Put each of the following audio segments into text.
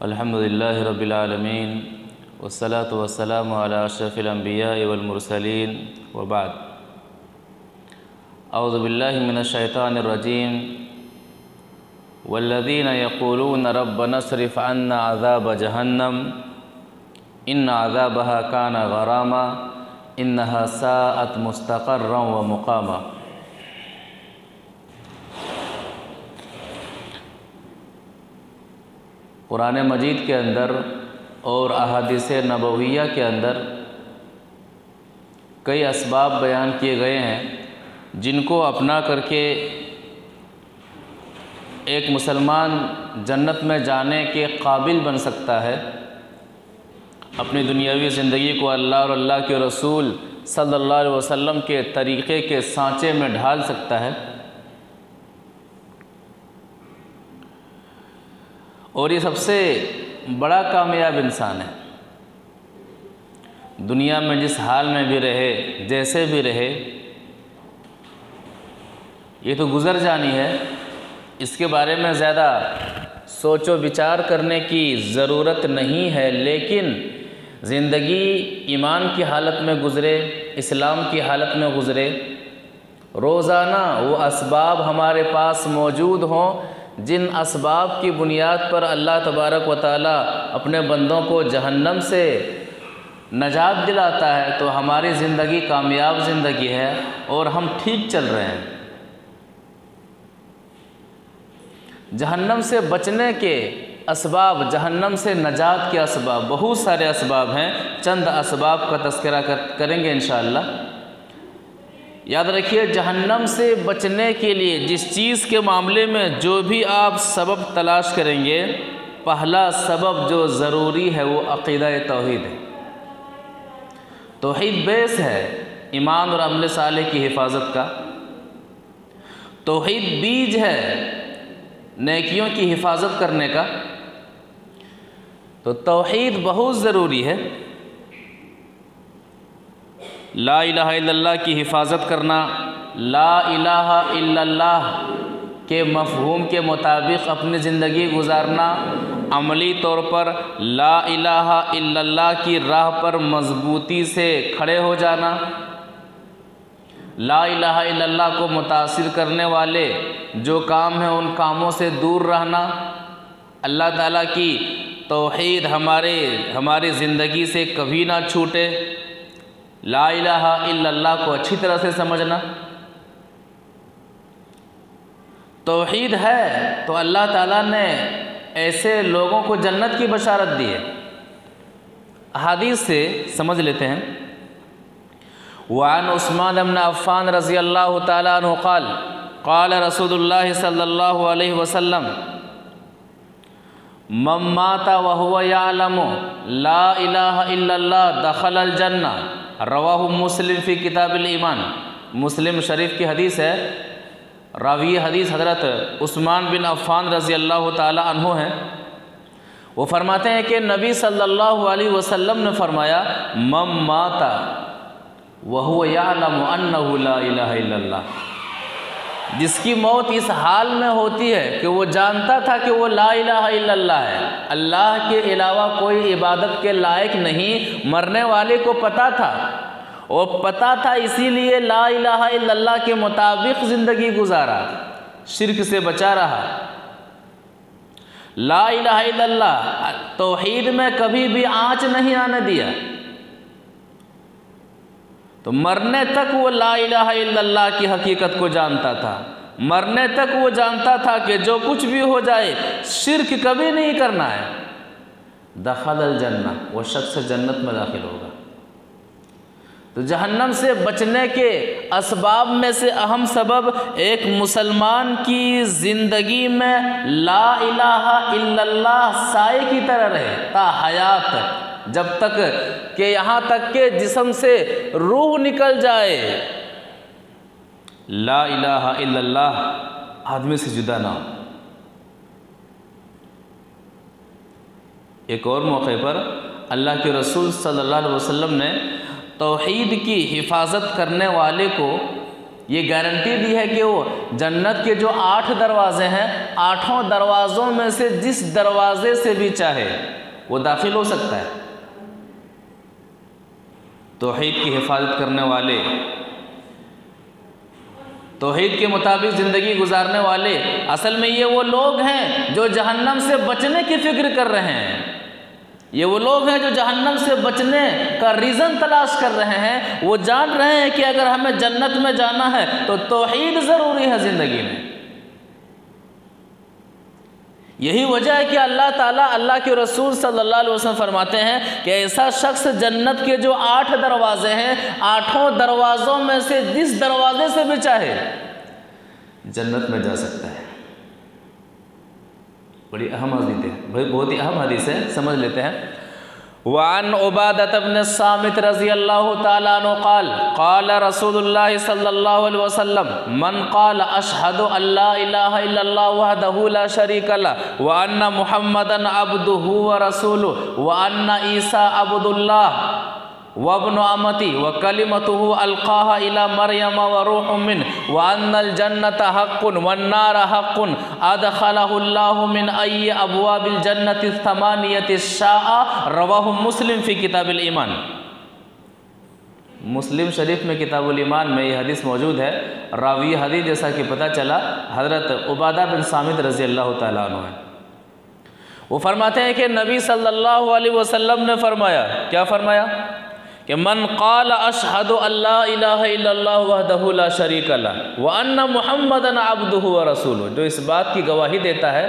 अल्हम्दुलिल्लाहि रब्बिल आलमीन वस्सलातु वस्सलामु अला अशरफिल अंबियाइ वल मुरसलीन व बाद। औज़ु बिल्लाहि मिनश शैतानिर रजीम। वल्लज़ीना यक़ूलूना रब्बना अस्रिफ़ अन्ना अज़ाब जहन्नम इन्न अज़ाबहा कान गरामा इन्नहा साअत मुस्तक़र्रन व मुक़ामा। कुरान मजीद के अंदर और अहादीस नबविया के अंदर कई असबाब बयान किए गए हैं जिनको अपना करके एक मुसलमान जन्नत में जाने के काबिल बन सकता है, अपनी दुनियावी ज़िंदगी को अल्लाह और अल्लाह के रसूल सल्लल्लाहु अलैहि वसल्लम के तरीक़े के सांचे में ढाल सकता है। और ये सबसे बड़ा कामयाब इंसान है। दुनिया में जिस हाल में भी रहे, जैसे भी रहे, ये तो गुज़र जानी है, इसके बारे में ज़्यादा सोचो विचार करने की ज़रूरत नहीं है। लेकिन ज़िंदगी ईमान की हालत में गुज़रे, इस्लाम की हालत में गुज़रे, रोज़ाना वो असबाब हमारे पास मौजूद हों जिन असबाब की बुनियाद पर अल्लाह तबारक व तआला अपने बंदों को जहन्नम से नजात दिलाता है, तो हमारी ज़िंदगी कामयाब ज़िंदगी है और हम ठीक चल रहे हैं। जहन्नम से बचने के असबाब, जहन्नम से नजात के असबाब बहुत सारे असबाब हैं। चंद असबाब का तज़किरा करेंगे इंशाअल्लाह। याद रखिए, जहन्नम से बचने के लिए जिस चीज़ के मामले में जो भी आप सबब तलाश करेंगे, पहला सबब जो ज़रूरी है वो अक़ीदा तौहीद है। तौहीद बेस है ईमान और अमल सालेह की हिफाजत का। तौहीद बीज है नेकियों की हिफाजत करने का। तो तौहीद बहुत ज़रूरी है। ला इलाहा इल्लल्लाह की हिफाजत करना, ला इलाहा इल्लल्लाह के मफ़हूम के मुताबिक अपनी ज़िंदगी गुजारना, अमली तौर पर ला इलाहा इल्लल्लाह की राह पर मज़बूती से खड़े हो जाना, ला इलाहा इल्लल्लाह को मुतासिर करने वाले जो काम हैं उन कामों से दूर रहना, अल्लाह ताला की तौहीद हमारी ज़िंदगी से कभी ना छूटे, ला इलाहा इल्लल्लाह को अच्छी तरह से समझना। तौहीद है तो अल्लाह ताला ने ऐसे लोगों को जन्नत की बशारत दी है। हदीस से समझ लेते हैं। वान उस्मान इब्न अफ़्फ़ान रज़ियल्लाहु ताला अन्हु क़ाल क़ाल रसूलुल्लाह सल्लल्लाहु अलैहि वसल्लम मम माता व हुवा यअलमु ला इलाहा इल्लल्लाह दख़लल जन्नह, रवाहु मुस्लिम फ़ी किताबिल ईमान। मुस्लिम शरीफ की हदीस है। रावी हदीस हज़रत उस्मान बिन अफ़्फ़ान रज़ियल्लाहु ताला अन्हु हैं। वो फरमाते हैं कि नबी सल्लल्लाहु अलैहि वसल्लम ने फरमाया, मम माता व हुवा यअलमु अन्नहु ला इलाहा इल्लल्लाह, जिसकी मौत इस हाल में होती है कि वो जानता था कि वो ला इलाहा इल्लल्लाह है, अल्लाह के अलावा कोई इबादत के लायक नहीं, मरने वाले को पता था। और पता था इसीलिए ला इलाहा इल्लल्लाह के मुताबिक ज़िंदगी गुजारा, शिर्क से बचा रहा। ला इलाहा इल्लल्लाह तौहीद में कभी भी आँच नहीं आने दिया। तो मरने तक वो ला इलाहा इल्लल्लाह की हकीकत को जानता था। मरने तक वो जानता था कि जो कुछ भी हो जाए शिर्क कभी नहीं करना है। दख़लल जन्नह, वो शख्स जन्नत में दाखिल होगा। तो जहन्नम से बचने के असबाब में से अहम सबब एक मुसलमान की ज़िंदगी में ला इलाहा इल्लल्लाह साए की तरह रहे ता हयात, जब तक कि यहाँ तक के जिस्म से रूह निकल जाए, ला इलाहा इल्लल्लाह आदमी से जुदा ना हो। एक और मौके पर अल्लाह के रसूल सल्लल्लाहु अलैहि वसल्लम ने तौहीद की हिफाजत करने वाले को ये गारंटी दी है कि वो जन्नत के जो 8 दरवाजे हैं, 8 दरवाज़ों में से जिस दरवाजे से भी चाहे वो दाखिल हो सकता है। तौहीद की हिफाजत करने वाले, तौहीद के मुताबिक ज़िंदगी गुजारने वाले, असल में ये वो लोग हैं जो जहन्नम से बचने की फ़िक्र कर रहे हैं। ये वो लोग हैं जो जहन्नम से बचने का रीज़न तलाश कर रहे हैं। वो जान रहे हैं कि अगर हमें जन्नत में जाना है तो तौहीद ज़रूरी है ज़िंदगी में। यही वजह है कि अल्लाह ताला, अल्लाह के रसूल सल्लल्लाहु अलैहि वसल्लम फरमाते हैं कि ऐसा शख्स जन्नत के जो 8 दरवाजे हैं, 8 दरवाज़ों में से जिस दरवाजे से भी चाहे जन्नत में जा सकता है। बड़ी अहम हदीस है भाई, बहुत ही अहम हदीस है, समझ लेते हैं। वान उबादत इब्न सामित रज़ी अल्लाह ताला अन्हु क़ाल क़ाल रसूलुल्लाह सल्लल्लाहु अलैहि वसल्लम मन क़ाल अशहदु अल्ला इलाहा इल्लल्लाह वहदहु ला शरीका लहु व अन्ना मुहम्मदन अब्दुहु व रसूलुहु व अन्ना ईसा अब्दुल्लाह वब्नु अमती व कलिमतुहु अलक़ाहा इला मरियम व रूहुम मिन व अन्नल जन्नता हक़्क़ुन वन नार हक़्क़ुन अदख़लहुल्लाहु मिन अय्यि अबवाबिल जन्नति थमानियति शाअ रवाहु मुस्लिम फ़ी किताबिल ईमान। मुस्लिम शरीफ में किताबुल ईमान में ये हदीस मौजूद है। रावी हदीस जैसा कि पता चला हज़रत उबादा बिन सामित रज़ी अल्लाह ताला अन्हु है। वो फरमाते हैं कि नबी सल्लल्लाहु अलैहि वसल्लम ने फरमाया, क्या फरमाया कि मन क़ाल अशहदु अल्ला इलाहा इल्लल्लाह वहदहु ला शरीका लहु व अन्ना मुहम्मदन अब्दुहु व रसूलुहु, जो इस बात की गवाही देता है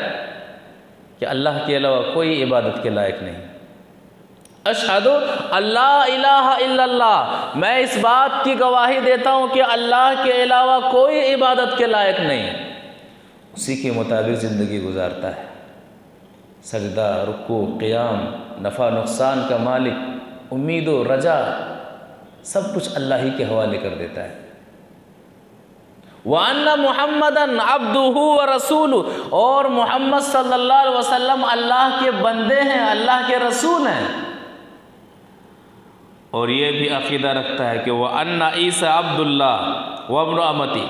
कि अल्लाह के अलावा कोई इबादत के लायक नहीं। अशहदु अल्ला इलाहा इल्लल्लाह, मैं इस बात की गवाही देता हूँ कि अल्लाह के अलावा कोई इबादत के लायक नहीं, उसी के मुताबिक ज़िंदगी गुजारता है। सजदा, रुकू, क़ियाम, नफ़ा नुकसान का मालिक, उम्मीद और रजा सब कुछ अल्लाह ही के हवाले कर देता है। वान्ना मुहम्मदन अब्दुहु व रसूलुहु, और मोहम्मद सल्लल्लाहु अलैहि वसल्लम अल्लाह के बंदे हैं, अल्लाह के रसूल हैं। और ये भी अकीदा रखता है कि वह अन्ना ईसा अब्दुल्लाह वब्नु अमती,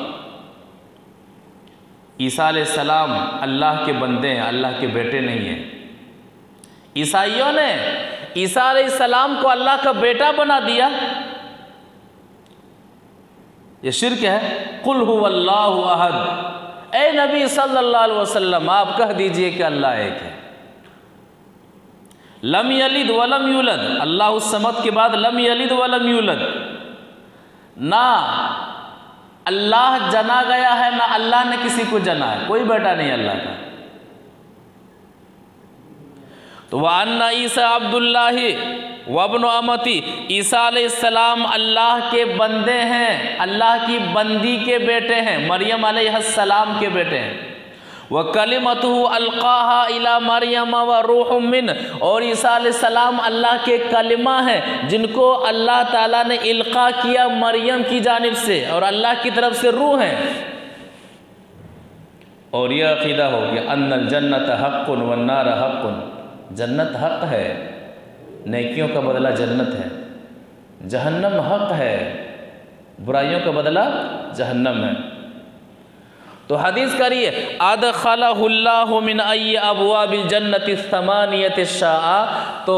ईसा अलैहिस्सलाम अल्लाह के बंदे हैं, अल्लाह के बेटे नहीं हैं। ईसाइयों ने ईसा अलैहिस्सलाम को अल्लाह का बेटा बना दिया, ये शिर्क है। कुल हुवल्लाहु अहद, ए नबी सल्लल्लाहु अलैहि वसल्लम आप कह दीजिए कि अल्लाह एक है। लम यलिद वलम यूलद, अल्लाह समद के बाद लम यलिद वलम यूलद, ना अल्लाह जना गया है ना अल्लाह ने किसी को जना है, कोई बेटा नहीं अल्लाह का। तो वह अन्ना ईसा अब्दुल्लाहि वब्नु अमती, ईसा अलैहिस्सलाम अल्लाह के बंदे हैं, अल्लाह की बंदी के बेटे हैं, मरियम अलैहिस्सलाम के बेटे हैं। वह कलिमतुहु अलक़ाहा इला मरियम व रूहुम मिन, और ईसा अलैहिस्सलाम अल्लाह के कलिमा हैं जिनको अल्लाह ताला ने इल्क़ा किया मरियम की जानिब से, और अल्लाह की तरफ से रूह हैं। और यह अक़ीदा हो कि अन्नल जन्नत हक़्क़ुन वन नार हक़्क़ुन, जन्नत हक़ है, नेकियों का बदला जन्नत है, जहन्नम हक़ है, बुराइयों का बदला जहन्नम है। तो हदीस करिए अदख़लहुल्लाहु मिन अय्यि अबवाबिल जन्नति थमानियति शाअ, तो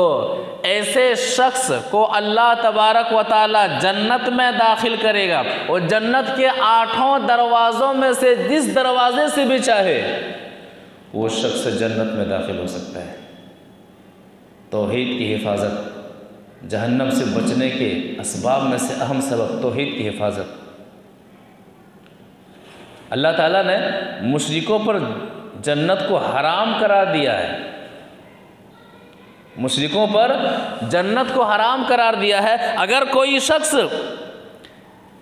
ऐसे शख्स को अल्लाह तबारक व तआला जन्नत में दाखिल करेगा, और जन्नत के 8 दरवाज़ों में से जिस दरवाजे से भी चाहे वो शख्स जन्नत में दाखिल हो सकता है। तौहीद की हिफाजत, जहन्नम से बचने के असबाब में से अहम सबब तौहीद की हिफाजत। अल्लाह ताला ने मुशरिकों पर जन्नत को हराम करार दिया है, मुशरिकों पर जन्नत को हराम करार दिया है। अगर कोई शख्स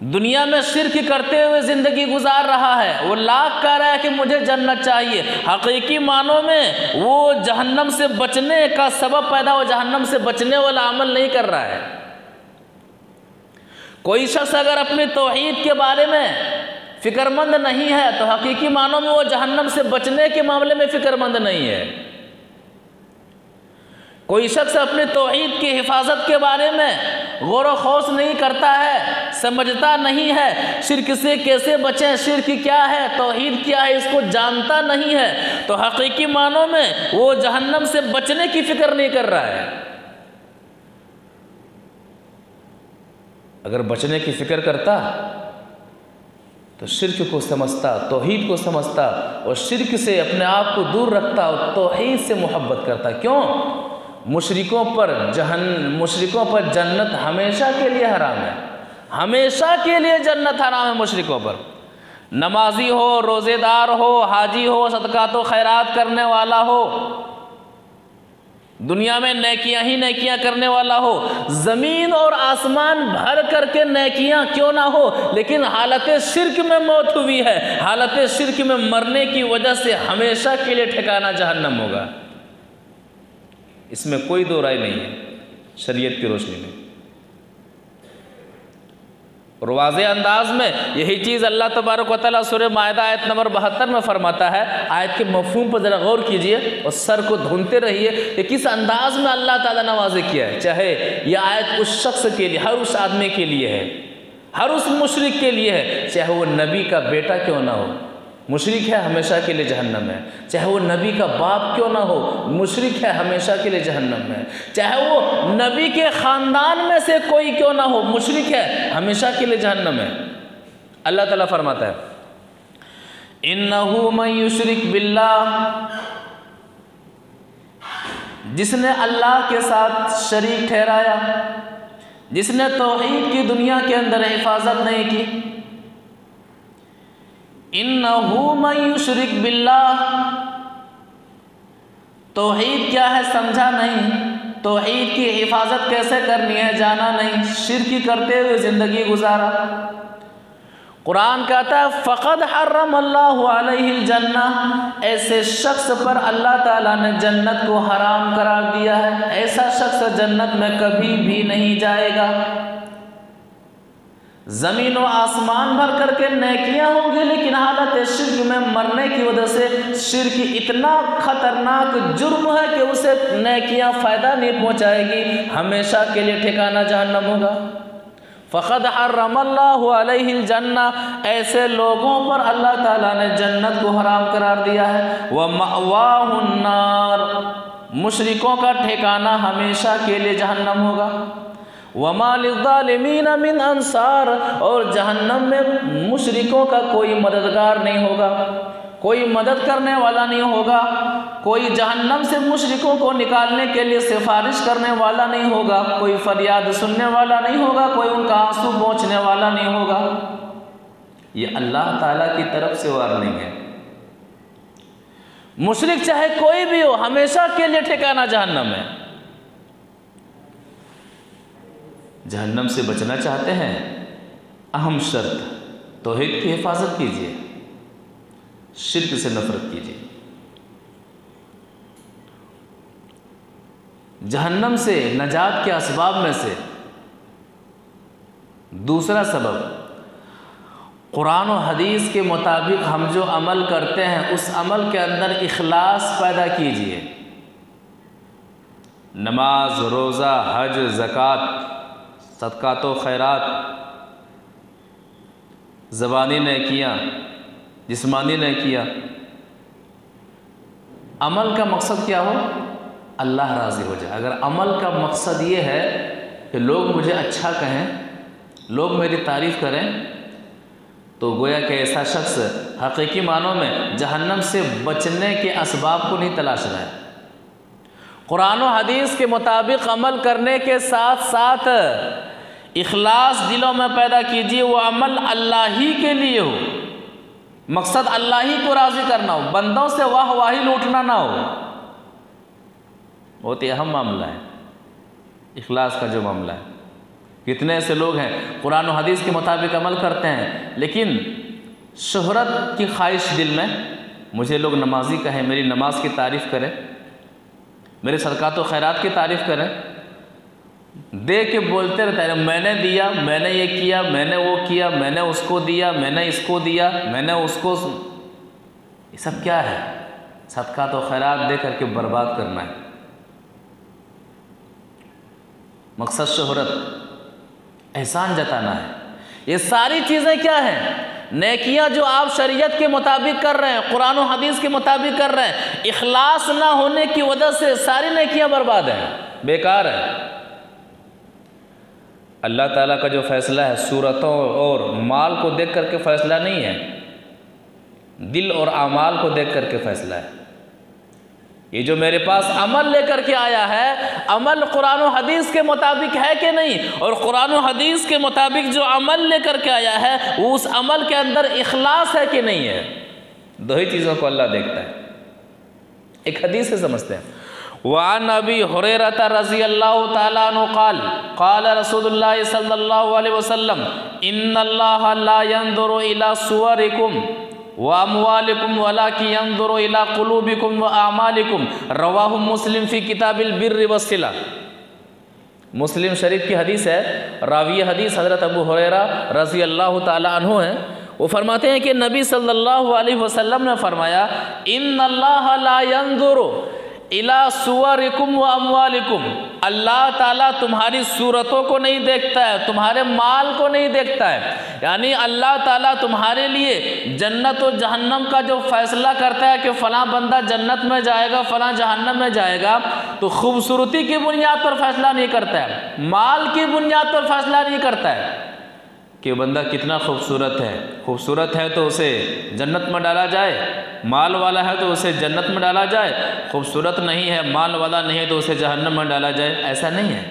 दुनिया में शिर्क करते हुए ज़िंदगी गुजार रहा है, वो लाख कह रहा है कि मुझे जन्नत चाहिए, हकीकी मानों में वो जहन्नम से बचने का सबब पैदा हो, जहन्नम से बचने वाला अमल नहीं कर रहा है। कोई शख्स अगर अपने तौहीद के बारे में फ़िक्रमंद नहीं है तो हकीकी मानों में वो जहन्नम से बचने के मामले में फ़िक्रमंद नहीं है, कोई शख्स अपने तौहीद की हिफाजत के बारे में गौर व खौस नहीं करता है, समझता नहीं है, शिर्क से कैसे बचें, शिर्क क्या है, तौहीद क्या है, इसको जानता नहीं है, तो हकीकी मानों में वो जहन्नम से बचने की फिक्र नहीं कर रहा है। अगर बचने की फिक्र करता तो शिर्क को समझता, तौहीद को समझता और शिर्क से अपने आप को दूर रखता और तौहीद से मोहब्बत करता। क्यों? मुशरिकों पर जन्नत हमेशा के लिए हराम है, हमेशा के लिए जन्नत हराम है मुशरिकों पर। नमाजी हो, रोज़ेदार हो, हाजी हो, सदका तो खैरात करने वाला हो, दुनिया में नेकियां ही नेकियां करने वाला हो, ज़मीन और आसमान भर करके नेकियां क्यों ना हो, लेकिन हालत शिर्क में मौत हुई है, हालत शिर्क में मरने की वजह से हमेशा के लिए ठिकाना जहन्नम होगा। इसमें कोई दो राय नहीं है शरीयत की रोशनी में। और वाज़ेह अंदाज में यही चीज़ अल्लाह तबारक व तआला सूरह माइदा आयत नंबर 72 में फरमाता है। आयत के मफ़हूम पर ज़रा गौर कीजिए और सर को धुनते रहिए कि किस अंदाज में अल्लाह ताला ने वाज़ेह किया है। चाहे यह आयत उस शख्स के लिए, हर उस आदमी के लिए है, हर उस मुशरिक के लिए है, चाहे वो नबी का बेटा क्यों ना हो, मुशरिक है, हमेशा के लिए जहन्नम है। चाहे वो नबी का बाप क्यों ना हो, मुशरिक है, हमेशा के लिए जहन्नम है। चाहे वो नबी के ख़ानदान में से कोई क्यों ना हो, मुशरिक है, हमेशा के लिए जहन्नम है। अल्लाह ताला फरमाता है इन्नहु मन युशरिक बिल्लाह, जिसने अल्लाह के साथ शरीक ठहराया, जिसने तौहीद की दुनिया के अंदर हिफाजत नहीं की, इन्नहु मन युशरिक बिल्लाह, तौहीद क्या है समझा नहीं, तौहीद की हिफाजत कैसे करनी है जाना नहीं, शिर्क करते हुए ज़िंदगी गुजारा। कुरान कहता है फ़क़द हर्रमल्लाहु अलैहिल जन्नह, ऐसे शख्स पर अल्लाह ताला ने जन्नत को हराम करार दिया है, ऐसा शख्स जन्नत में कभी भी नहीं जाएगा। ज़मीन व आसमान भर करके नेकियां होंगी, लेकिन हालत शिर्क में मरने की वजह से शिर्क इतना ख़तरनाक जुर्म है कि उसे नेकियां फ़ायदा नहीं पहुंचाएगी, हमेशा के लिए ठिकाना जहन्नम होगा। फ़क़द हर्रमल्लाहु अलैहिल जन्नह, ऐसे लोगों पर अल्लाह ताला ने जन्नत को हराम करार दिया है। व मअवाहुन नार, मुशरिकों का ठिकाना हमेशा के लिए जहन्नम होगा। वमा लिज़्ज़ालिमीन मिन अंसार, और जहन्नम में मुशरिकों का कोई मददगार नहीं होगा, कोई मदद करने वाला नहीं होगा, कोई जहन्नम से मुशरिकों को निकालने के लिए सिफारिश करने वाला नहीं होगा, कोई फरियाद सुनने वाला नहीं होगा, कोई उनका आंसू पोंछने वाला नहीं होगा। ये अल्लाह ताला की तरफ से वार्निंग है। मुशरिक चाहे कोई भी हो, हमेशा के लिए ठिकाना जहन्नम है। जहन्नम से बचना चाहते हैं, अहम शर्त तौहीद की हिफाजत कीजिए, शिर्क से नफरत कीजिए। जहन्नम से नजात के असबाब में से दूसरा सबब, कुरान और हदीस के मुताबिक हम जो अमल करते हैं उस अमल के अंदर इखलास पैदा कीजिए। नमाज, रोज़ा, हज, ज़कात, सदका तो खैरात, ज़बानी नेकियां, जिस्मानी नेकियां, अमल का मकसद क्या हो, अल्लाह राज़ी हो जाए। अगर अमल का मकसद ये है कि लोग मुझे अच्छा कहें, लोग मेरी तारीफ़ करें, तो गोया कि ऐसा शख्स हकीकी मानों में जहन्नम से बचने के असबाब को नहीं तलाश रहा है। कुरान और हदीस के मुताबिक अमल करने के साथ साथ इखलास दिलों में पैदा कीजिए। वो अमल अल्लाह ही के लिए हो, मकसद अल्लाह ही को राज़ी करना हो, बंदों से वाही लूटना ना हो। बहुत ही अहम मामला है इखलास का जो मामला है। कितने ऐसे लोग हैं कुरान और हदीस के मुताबिक अमल करते हैं, लेकिन शोहरत की ख्वाहिश दिल में, मुझे लोग नमाजी कहें, मेरी नमाज की तारीफ़ करें, मेरे सदकात व खैरात की तारीफ़ करें, दे के बोलते रहता है मैंने दिया, मैंने ये किया, मैंने वो किया, मैंने उसको दिया, मैंने इसको दिया, मैंने उसको। ये सब क्या है? सदकात व खैरात दे करके बर्बाद करना है। मकसद शोहरत, एहसान जताना है। ये सारी चीज़ें क्या हैं? नेकियां जो आप शरीयत के मुताबिक कर रहे हैं, कुरान और हदीस के मुताबिक कर रहे हैं, इखलास ना होने की वजह से सारी नेकियां बर्बाद हैं, बेकार है। अल्लाह ताला का जो फैसला है सूरतों और माल को देख करके फैसला नहीं है, दिल और आमाल को देख करके फैसला है। ये जो मेरे पास अमल लेकर के आया है, अमल कुरान और हदीस के मुताबिक है कि नहीं, और कुरान और हदीस के मुताबिक जो अमल लेकर के आया है वो उस अमल के अंदर इखलास है कि नहीं है। दो ही चीज़ों को अल्लाह देखता है। एक हदीस से समझते हैं। वान अबी हुरैरा रज़ी अल्लाह तआला अन्हु क़ाल क़ाल रसूलुल्लाह सल्लल्लाहु अलैहि वसल्लम इन्नल्लाह ला यंज़ुरु इला सुवरिकुम व अमवालिकुम वलाकिन यंज़ुरु इला क़ुलूबिकुम व अमालिकुम रवाहु मुस्लिम फ़ी किताबिल बिर्रि वस्सिला। मुस्लिम शरीफ की हदीस है। रावी हदीस हज़रत अबू हुरैरा रज़ी अल्लाह तआला अन्हु हैं। वो फरमाते हैं कि नबी सल्लल्लाहु अलैहि वसल्लम ने फरमाया इन्नल्लाह ला यंज़ुरु इला सुवरिकुम व अमवालिकुम, अल्लाह ताला तुम्हारी सूरतों को नहीं देखता है, तुम्हारे माल को नहीं देखता है। यानी अल्लाह ताला तुम्हारे लिए जन्नत और जहन्नम का जो फैसला करता है कि फ़लाँ बंदा जन्नत में जाएगा, फ़लाँ जहन्नम में जाएगा, तो खूबसूरती की बुनियाद पर फैसला नहीं करता है, माल की बुनियाद पर फैसला नहीं करता है कि बंदा कितना खूबसूरत है। खूबसूरत है तो उसे जन्नत में डाला जाए, माल वाला है तो उसे जन्नत में डाला जाए, खूबसूरत नहीं है, माल वाला नहीं है तो उसे जहन्नम में डाला जाए, ऐसा नहीं है।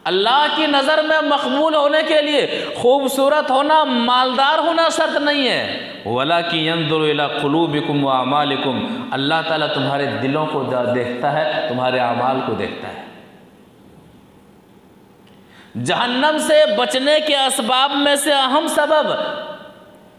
अल्लाह की नज़र में मकबूल होने के लिए खूबसूरत होना, मालदार होना शर्त नहीं है। वलाकिन यंज़ुरु इला क़ुलूबिकुम व अमालिकुम, अल्लाह ताला तुम्हारे दिलों को देखता है, तुम्हारे अमाल को देखता है। जहन्नम से बचने के असबाब में से अहम सबब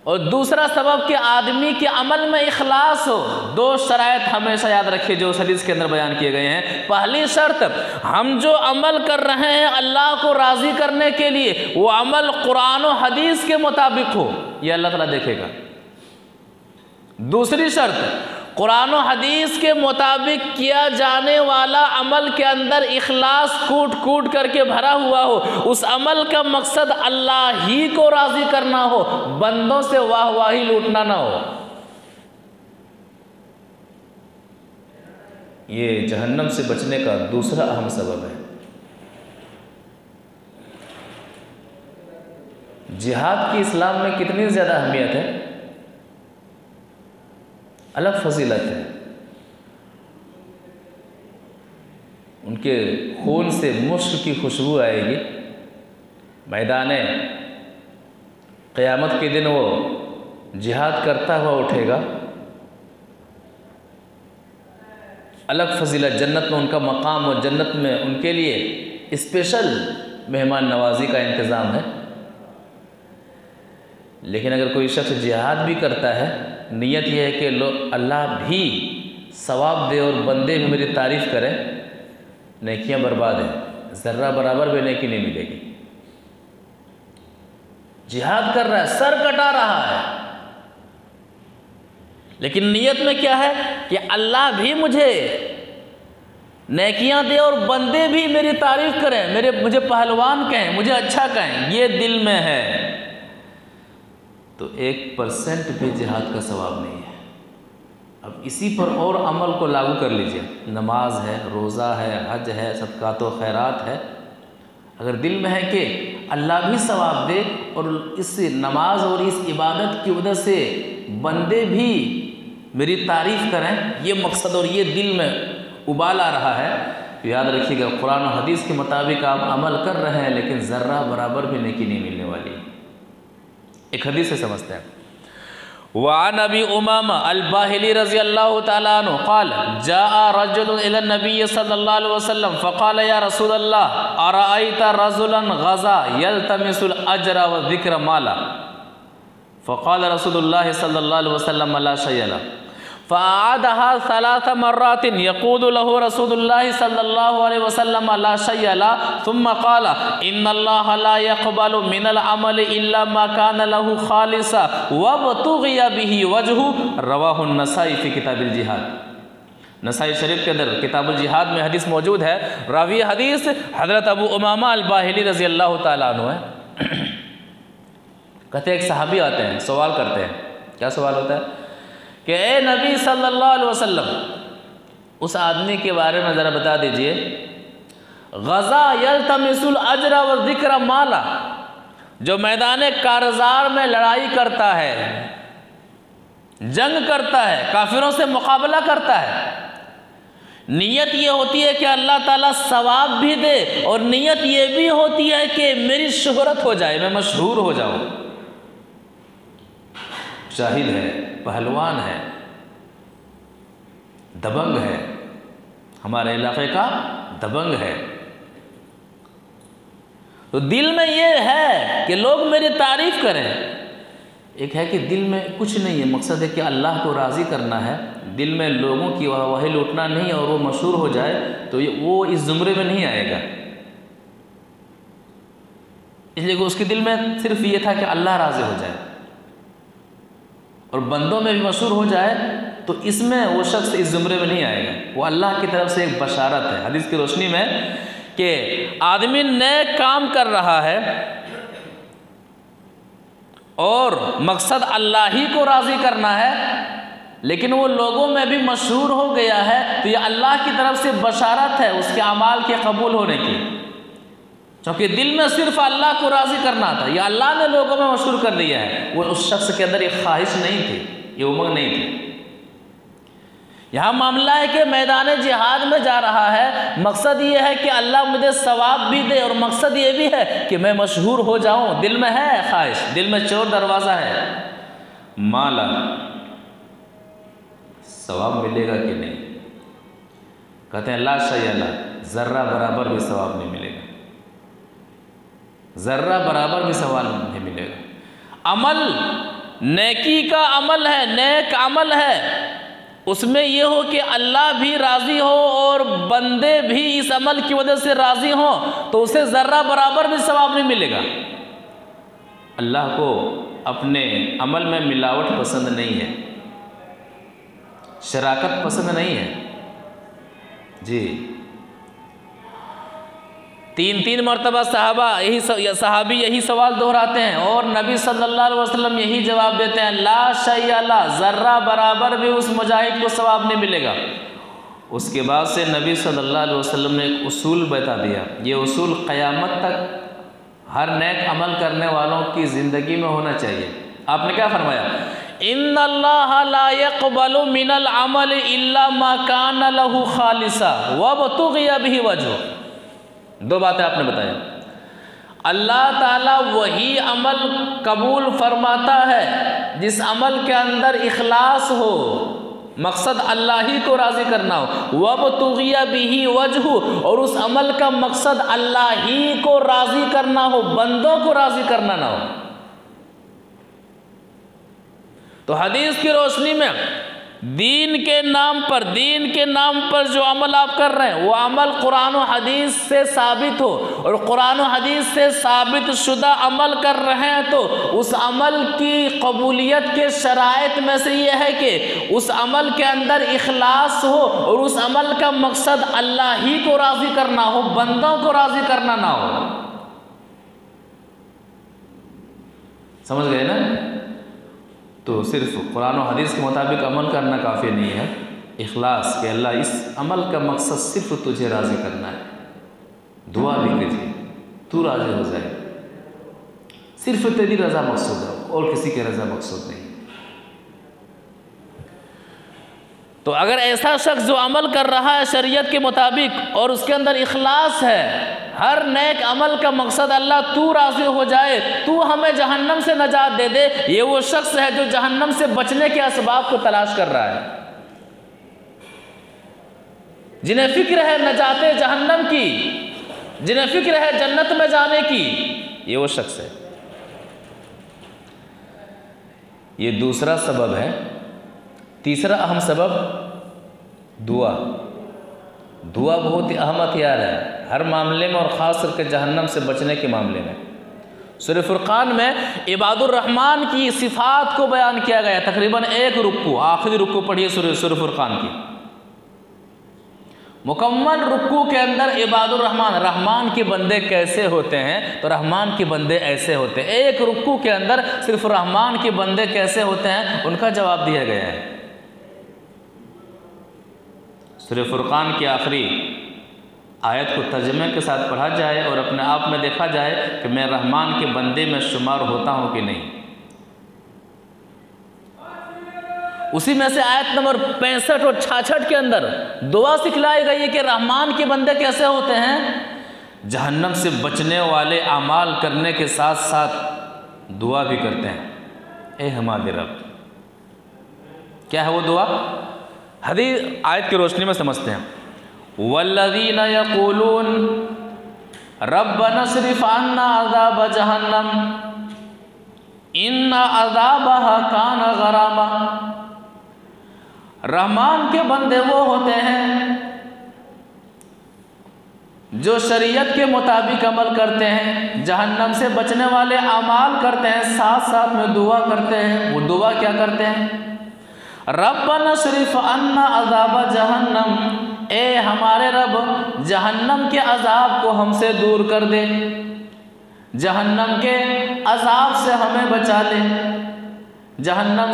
और दूसरा सबब कि आदमी के अमल में इखलास हो। दो शराइत हमेशा याद रखिए जो हदीस के अंदर बयान किए गए हैं। पहली शर्त, हम जो अमल कर रहे हैं अल्लाह को राज़ी करने के लिए, वो अमल कुरान और हदीस के मुताबिक हो, ये अल्लाह ताला देखेगा। दूसरी शर्त, कुरान और हदीस के मुताबिक किया जाने वाला अमल के अंदर इखलास कूट कूट करके भरा हुआ हो, उस अमल का मकसद अल्लाह ही को राज़ी करना हो, बंदों से वाहवाही लूटना ना हो। ये जहन्नम से बचने का दूसरा अहम सबब है। जिहाद की इस्लाम में कितनी ज़्यादा अहमियत है, अलग फजीलत है। उनके खून से मुश्क की खुशबू आएगी, मैदान क़यामत के दिन वो जिहाद करता हुआ उठेगा। अलग फजीलत, जन्नत में उनका मकाम और जन्नत में उनके लिए स्पेशल मेहमान नवाजी का इंतज़ाम है। लेकिन अगर कोई शख्स जिहाद भी करता है, नियत यह है कि अल्लाह भी सवाब दे और बंदे भी मेरी तारीफ़ करें, नेकियां बर्बाद हैं, ज़र्रा बराबर भी नेकी नहीं मिलेगी। जिहाद कर रहा है, सर कटा रहा है, लेकिन नियत में क्या है कि अल्लाह भी मुझे नेकियां दे और बंदे भी मेरी तारीफ़ करें, मुझे पहलवान कहें, मुझे अच्छा कहें, ये दिल में है तो 1% भी जिहाद का सवाब नहीं है। अब इसी पर और अमल को लागू कर लीजिए। नमाज है, रोज़ा है, हज है, सदक़ात व खैरात है। अगर दिल में है कि अल्लाह भी सवाब दे और इस नमाज और इस इबादत की वजह से बंदे भी मेरी तारीफ़ करें, ये मकसद और ये दिल में उबाल आ रहा है, तो याद रखिएगा कुरान और हदीस के मुताबिक आप अमल कर रहे हैं, लेकिन ज़र्रा बराबर भी नेकी नहीं मिलने वाली। एक हदीस से समझते हैं। वान अबी उमामा अल-बाहिली रज़ी अल्लाह तआला अन्हु क़ाल जाअ रजुल इला नबी सल्लल्लाहु अलैहि वसल्लम फ़क़ाल या रसूलल्लाह अरअयता रजुलन ग़ज़ा यल्तमिसुल अज्र व ज़िक्र माला फ़क़ाल रसूलुल्लाह सल्लल्लाहु अलैहि वसल्लम ला शय्य लह फ़अआदहा सलास मर्रातिन यक़ूलु लहु रसूलुल्लाह सल्लल्लाहु अलैहि वसल्लम ला शय्य लह सुम्मा क़ाल इन्नल्लाह ला यक़बलु मिनल अमल इल्ला मा कान लहु ख़ालिसा वब्तुग़िया बिही वजहु रवाहु नसाई फ़ी किताबिल जिहाद। नसाई शरीफ के अंदर किताबुल जिहाद में हदीस मौजूद है। रावी हदीस हज़रत अबू उमामा अल-बाहिली रज़ी अल्लाह ताला अन्हु है। कहते एक सहाबी आते हैं, सवाल करते हैं। क्या सवाल होता है कि ए नबी सल्लल्लाहु अलैहि वसल्लम, उस आदमी के बारे में ज़रा बता दीजिए, गज़ा यल्तमिसुल अज्र व ज़िक्र माला, जो मैदान कारज़ार में लड़ाई करता है, जंग करता है, काफिरों से मुकाबला करता है, नियत ये होती है कि अल्लाह ताला सवाब भी दे और नियत ये भी होती है कि मेरी शोहरत हो जाए, मैं मशहूर हो जाऊं। शाहिद है, पहलवान है, दबंग है, हमारे इलाके का दबंग है। तो दिल में ये है कि लोग मेरी तारीफ करें। एक है कि दिल में कुछ नहीं है, मकसद है कि अल्लाह को राज़ी करना है, दिल में लोगों की वाह लूटना नहीं है, और वो मशहूर हो जाए तो वो इस ज़ुमरे में नहीं आएगा। इसलिए उसके दिल में सिर्फ ये था कि अल्लाह राज़ी हो जाए, और बंदों में भी मशहूर हो जाए तो इसमें वो शख्स इस ज़ुमरे में नहीं आएगा। वो अल्लाह की तरफ से एक बशारत है हदीस की रोशनी में कि आदमी नेक काम कर रहा है और मकसद अल्लाह ही को राज़ी करना है, लेकिन वो लोगों में भी मशहूर हो गया है, तो ये अल्लाह की तरफ से बशारत है उसके अमाल के कबूल होने की, क्योंकि दिल में सिर्फ अल्लाह को राज़ी करना था, ये अल्लाह ने लोगों में मशहूर कर दिया है। वो उस शख्स के अंदर ये ख्वाहिश नहीं थी, ये उमंग नहीं थी। यहाँ मामला है कि मैदान जिहाद में जा रहा है, मकसद ये है कि अल्लाह मुझे सवाब भी दे, और मकसद ये भी है कि मैं मशहूर हो जाऊँ। दिल में है ख्वाहिश, दिल में चोर दरवाज़ा है। माला, सवाब मिलेगा कि नहीं? कहते हैं ला शय्या, ज़र्रा बराबर भी सवाब नहीं मिलेगा, ज़र्रा बराबर भी सवाल नहीं मिलेगा। अमल नेकी का अमल है, नेक अमल है, उसमें यह हो कि अल्लाह भी राज़ी हो और बंदे भी इस अमल की वजह से राज़ी हो, तो उसे ज़र्रा बराबर भी सवाब नहीं मिलेगा। अल्लाह को अपने अमल में मिलावट पसंद नहीं है, शराकत पसंद नहीं है जी। तीन मरतबा सहाबी यही सवाल दोहराते हैं, और नबी सल्लल्लाहु अलैहि वसल्लम यही जवाब देते हैं, ला शय्या ला, ज़र्रा बराबर भी उस मुजाहिद को सवाब नहीं मिलेगा। उसके बाद से नबी सल्लल्लाहु अलैहि वसल्लम ने एक उसूल बता दिया, ये उसूल क़यामत तक हर नेक अमल करने वालों की ज़िंदगी में होना चाहिए। आपने क्या फरमाया? इन्नल्लाह ला यक़बलु मिनल अमल इल्ला मा कान लहु खालिसा वब्तुग़िया बिही वजहु। दो बातें आपने बताया। अल्लाह ताला वही अमल कबूल फरमाता है जिस अमल के अंदर इखलास हो, मकसद अल्लाह ही को राज़ी करना हो, वब्तुग़िया बिही वजहु, और उस अमल का मकसद अल्लाह ही को राज़ी करना हो, बंदों को राज़ी करना ना हो। तो हदीस की रोशनी में दीन के नाम पर जो अमल आप कर रहे हैं वो अमल कुरान और हदीस से साबित हो, और कुरान और हदीस से साबित शुदा अमल कर रहे हैं, तो उस अमल की कबूलियत के शराइत में से ये है कि उस अमल के अंदर इखलास हो, और उस अमल का मकसद अल्लाह ही को राज़ी करना हो, बंदों को राज़ी करना ना हो। समझ गए ना? तो सिर्फ कुरान और हदीस के मुताबिक अमल करना काफ़ी नहीं है, इखलास के अल्लाह इस अमल का मकसद सिर्फ तुझे राज़ी करना है। दुआ भी कीजिए तू राज़ी हो जाए, सिर्फ तेरी रज़ा मकसूद है और किसी की रज़ा मकसूद नहीं। तो अगर ऐसा शख्स जो अमल कर रहा है शरीयत के मुताबिक और उसके अंदर इखलास है, हर नेक अमल का मकसद अल्लाह तू राज़ी हो जाए, तू हमें जहन्नम से नजात दे दे, ये वो शख्स है जो जहन्नम से बचने के असबाब को तलाश कर रहा है, जिन्हें फिक्र है नजाते जहन्नम की, जिन्हें फिक्र है जन्नत में जाने की, ये वो शख्स है। ये दूसरा सबब है। तीसरा अहम सबब दुआ। दुआ बहुत ही अहम हथियार है हर मामले में, और ख़ास करके जहन्नम से बचने के मामले में। सूरह फुरक़ान में इबादुर रहमान की सिफ़ात को बयान किया गया, तकरीबन एक रुकू, आखिरी रुकू पढ़िए सूरह फुरक़ान की। मुकम्मल रुकू के अंदर इबादुर रहमान, रहमान के बंदे कैसे होते हैं, तो रहमान के बंदे ऐसे होते हैं। एक रुकू के अंदर सिर्फ रहमान के बंदे कैसे होते हैं उनका जवाब दिया गया है। सूरह फुरकान की आखिरी आयत को तर्जुमे के साथ पढ़ा जाए और अपने आप में देखा जाए कि मैं रहमान के बंदे में शुमार होता हूँ कि नहीं। उसी में से आयत नंबर 65 और 66 के अंदर दुआ सिखलाई गई है कि रहमान के बंदे कैसे होते हैं, जहन्नम से बचने वाले अमाल करने के साथ साथ दुआ भी करते हैं, ए हमारे रब। क्या है वो दुआ? हदीस आयत की रोशनी में समझते हैं। वल्लज़ीना यक़ूलून रब्बना स्रिफ़ अन्ना अज़ाब जहन्नम इन्ना अज़ाबहा कान गरामा। रहमान के बंदे वो होते हैं जो शरीयत के मुताबिक अमल करते हैं, जहन्नम से बचने वाले अमाल करते हैं, साथ साथ में दुआ करते हैं। वो दुआ क्या करते हैं? रब्बना स्रिफ़ अन्ना अज़ाब जहन्नम, ए हमारे रब जहन्नम के अज़ाब को हमसे दूर कर दे, जहन्नम के अज़ाब से हमें बचा ले। जहन्नम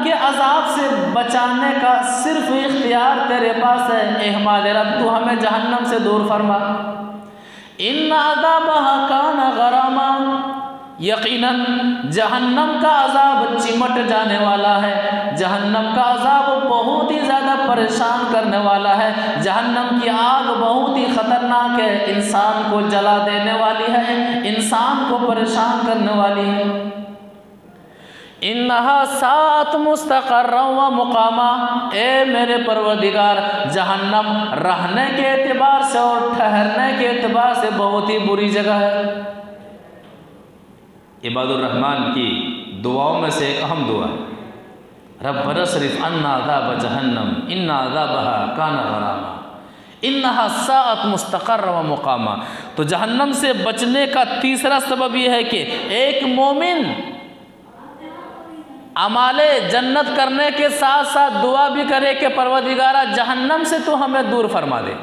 के अज़ाब से बचाने का सिर्फ इख्तियार तेरे पास है, ए हमारे रब तू हमें जहन्नम से दूर फरमा। इन्ना अज़ाबहा कान गरामा, यकीनन जहन्नम का अज़ाब चिमट जाने वाला है, जहन्नम का अज़ाब बहुत ही ज़्यादा परेशान करने वाला है। जहन्नम की आग बहुत ही ख़तरनाक है, इंसान को जला देने वाली है, इंसान को परेशान करने वाली है। इन्नहा सात मुस्तक़र्रा व मुक़ामा, ए मेरे परवरदिगार जहन्नम रहने के एतबार से और ठहरने के एतबार से बहुत ही बुरी जगह है। इबादुर रहमान की दुआओं में से एक अहम दुआ है, रब्बना स्रिफ़ अन्ना अज़ाब जहन्नम इन्ना अज़ाबहा कान गरामा इन्नहा साअत मुस्तक़र्रा व मुक़ामा। तो जहन्नम से बचने का तीसरा सबब यह है कि एक मोमिन अमाले जन्नत करने के साथ साथ दुआ भी करे कि परवरदिगारा जहन्नम से तो हमें दूर फरमा दे।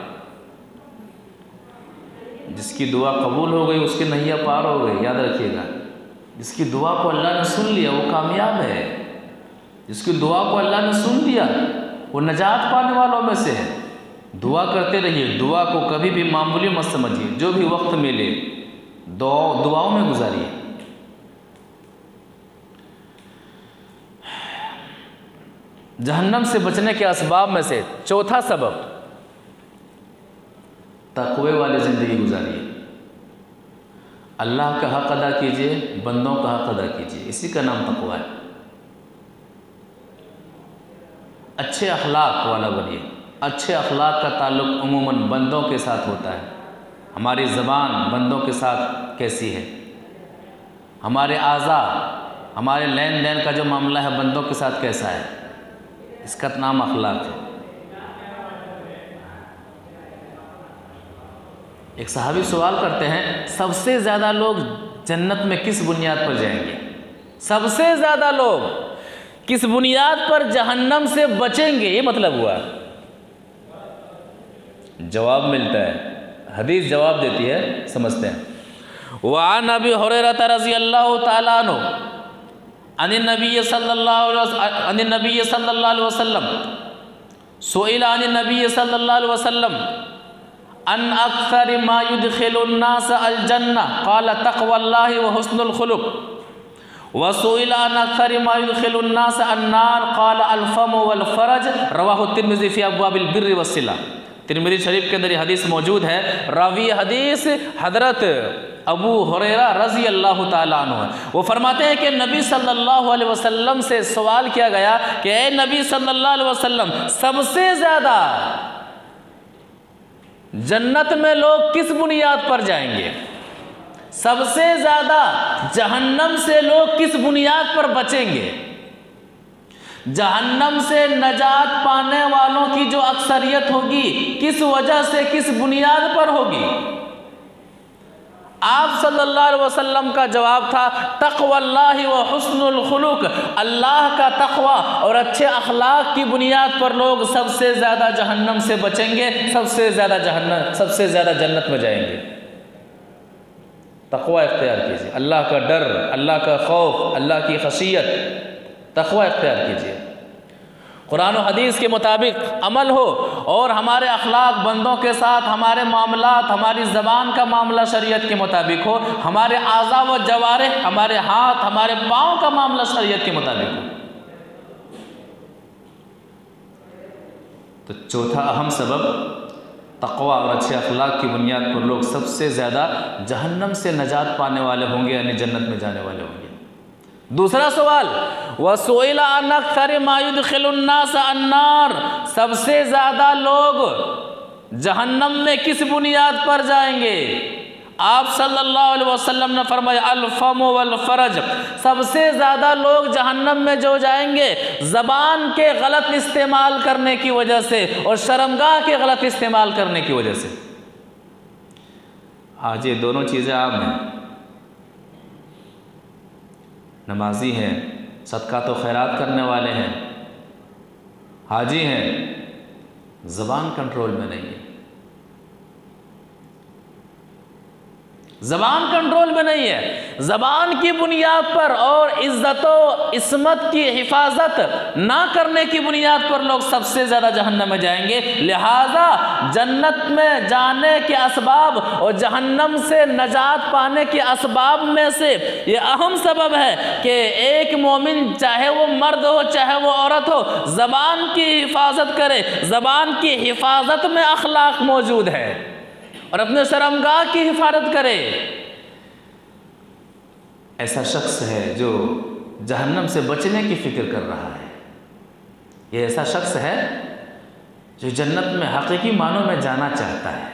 जिसकी दुआ कबूल हो गई उसकी नैया पार हो गई, याद रखिएगा। जिसकी दुआ को अल्लाह ने सुन लिया वो कामयाब है, जिसकी दुआ को अल्लाह ने सुन लिया वो नजात पाने वालों में से है। दुआ करते रहिए, दुआ को कभी भी मामूली मत समझिए, जो भी वक्त मिले दुआओं में गुजारिए। जहन्नम से बचने के असबाब में से चौथा सबब, तक़वे वाली ज़िंदगी गुजारिए। अल्लाह का हक़ अदा कीजिए, बंदों का हक़ अदा कीजिए, इसी का नाम तक़वा है। अच्छे अखलाक वाला बनिए। अच्छे अखलाक का ताल्लुक़ अमूमन बंदों के साथ होता है। हमारी ज़बान बंदों के साथ कैसी है, हमारे आज़ा, हमारे लेन देन का जो मामला है बंदों के साथ कैसा है, इसका नाम अखलाक है। एक सहाबी सवाल करते हैं, सबसे ज़्यादा लोग जन्नत में किस बुनियाद पर जाएंगे? सबसे ज़्यादा लोग किस बुनियाद पर जहन्नम से बचेंगे, ये मतलब हुआ। जवाब मिलता है, हदीस जवाब देती है, समझते हैं। वअन अबी हुरैरा रज़ियल्लाहु तआला अन्हु अनिन नबी सल्लल्लाहु अलैहि वसल्लम सुइला अनिन नबी सल्लल्लाहु अलैहि वसल्लम अन अक्सर मा युदखिलुन नास अल जन्नह क़ाल तक़वल्लाहि व हुस्नुल खुलुक़ व सुइला अन अक्सर मा युदखिलुन नास अन्नार क़ाल अल फम वल फरज। रवाहु तिर्मिज़ी फ़ी अब्वाबिल बिर्रि वस्सिला। तिर्मिज़ी शरीफ के अंदर ये हदीस मौजूद है। रावी हदीस हज़रत अबू हुरैरा रज़ी अल्लाह ताला अन्हु है। वो फरमाते हैं कि नबी सल्लल्लाहु अलैहि वसल्लम से सवाल किया गया कि ए नबी सल्लल्लाहु अलैहि वसल्लम, सबसे ज़्यादा जन्नत में लोग किस बुनियाद पर जाएंगे? सबसे ज़्यादा जहन्नम से लोग किस बुनियाद पर बचेंगे? जहन्नम से नजात पाने वालों की जो अक्सरियत होगी किस वजह से, किस बुनियाद पर होगी? आप सल्लल्लाहु अलैहि वसल्लम का जवाब था तक़वल्लाहि व हुस्नुल खुलुक, अल्लाह का तक़वा और अच्छे अखलाक की बुनियाद पर लोग सबसे ज़्यादा जहन्नम से बचेंगे, सबसे ज़्यादा जन्नत में जाएंगे। तक़वा इख्तियार कीजिए, अल्लाह का डर, अल्लाह का खौफ, अल्लाह की खशियत, तक़वा इख्तियार कीजिए। कुरान और हदीस के मुताबिक अमल हो और हमारे अखलाक बंदों के साथ, हमारे मामलात, हमारी ज़बान का मामला शरीयत के मुताबिक हो, हमारे आज़ा व जवारिह, हमारे हाथ, हमारे पाँव का मामला शरीयत के मुताबिक हो। तो चौथा अहम सबब तक़वा और अच्छे अखलाक की बुनियाद पर लोग सबसे ज़्यादा जहन्नम से नजात पाने वाले होंगे, यानी जन्नत में जाने वाले होंगे। दूसरा सवाल, वसुइला अन अक्सर मा युदखिलुन्नास अन्नार, सबसे ज़्यादा लोग जहन्नम में किस बुनियाद पर जाएंगे? आप सल्लल्लाहु अलैहि वसल्लम ने फरमाया अल फम वल फरज, सबसे ज़्यादा लोग जहन्नम में जो जाएंगे ज़बान के गलत इस्तेमाल करने की वजह से और शर्मगाह के गलत इस्तेमाल करने की वजह से। आज ये दोनों चीज़ें आम हैं। नमाजी हैं, सदका तो खैरात करने वाले हैं, हाजी हैं, ज़बान कंट्रोल में नहीं है, ज़बान कंट्रोल में नहीं है। ज़बान की बुनियाद पर और इज़्ज़त इस्मत की हिफाजत ना करने की बुनियाद पर लोग सबसे ज़्यादा जहन्नम में जाएंगे। लिहाजा जन्नत में जाने के असबाब और जहन्नम से नजात पाने के असबाब में से ये अहम सबब है कि एक मोमिन, चाहे वो मर्द हो चाहे वो औरत हो, ज़बान की हिफाजत करे। ज़बान की हिफाजत में अखलाक मौजूद है और अपने शर्मगाह की हिफाजत करे। ऐसा शख्स है जो जहन्नम से बचने की फिक्र कर रहा है। ये ऐसा शख्स है जो जन्नत में हकीकी मानों में जाना चाहता है।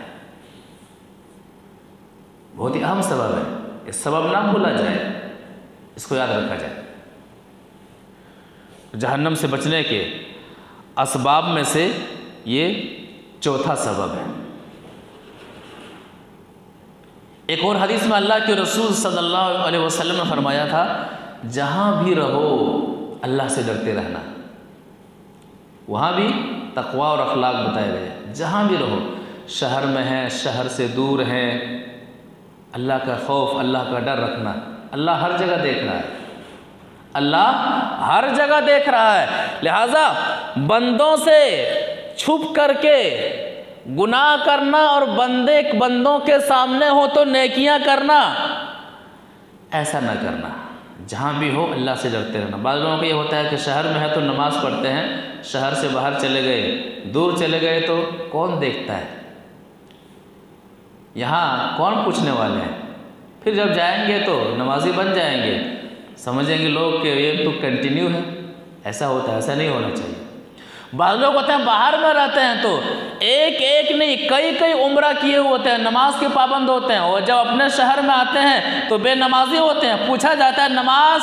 बहुत ही अहम सबब है, इस सबब ना भूला जाए, इसको याद रखा जाए। जहन्नम से बचने के असबाब में से ये चौथा सबब है। एक और हदीस में अल्लाह के रसूल सल्लल्लाहु अलैहि वसल्लम ने फरमाया था, जहाँ भी रहो अल्लाह से डरते रहना। वहाँ भी तक़वा और अखलाक बताए गए। जहाँ भी रहो, शहर में है, शहर से दूर है, अल्लाह का खौफ, अल्लाह का डर रखना। अल्लाह हर जगह देख रहा है, अल्लाह हर जगह देख रहा है। लिहाजा बंदों से छुप करके गुनाह करना और बंदों के सामने हो तो नेकियां करना, ऐसा ना करना। जहाँ भी हो अल्लाह से डरते रहना। बाद लोगों को ये होता है कि शहर में है तो नमाज़ पढ़ते हैं, शहर से बाहर चले गए, दूर चले गए तो कौन देखता है, यहाँ कौन पूछने वाले हैं। फिर जब जाएंगे तो नमाजी बन जाएंगे, समझेंगे लोग कि ये तो कंटिन्यू है। ऐसा होता है, ऐसा नहीं होना चाहिए। बाद लोग होते हैं बाहर में रहते हैं तो एक एक नहीं कई उम्रा किए होते हैं, नमाज के पाबंद होते हैं, और जब अपने शहर में आते हैं तो बेनमाजी होते हैं। पूछा जाता है नमाज,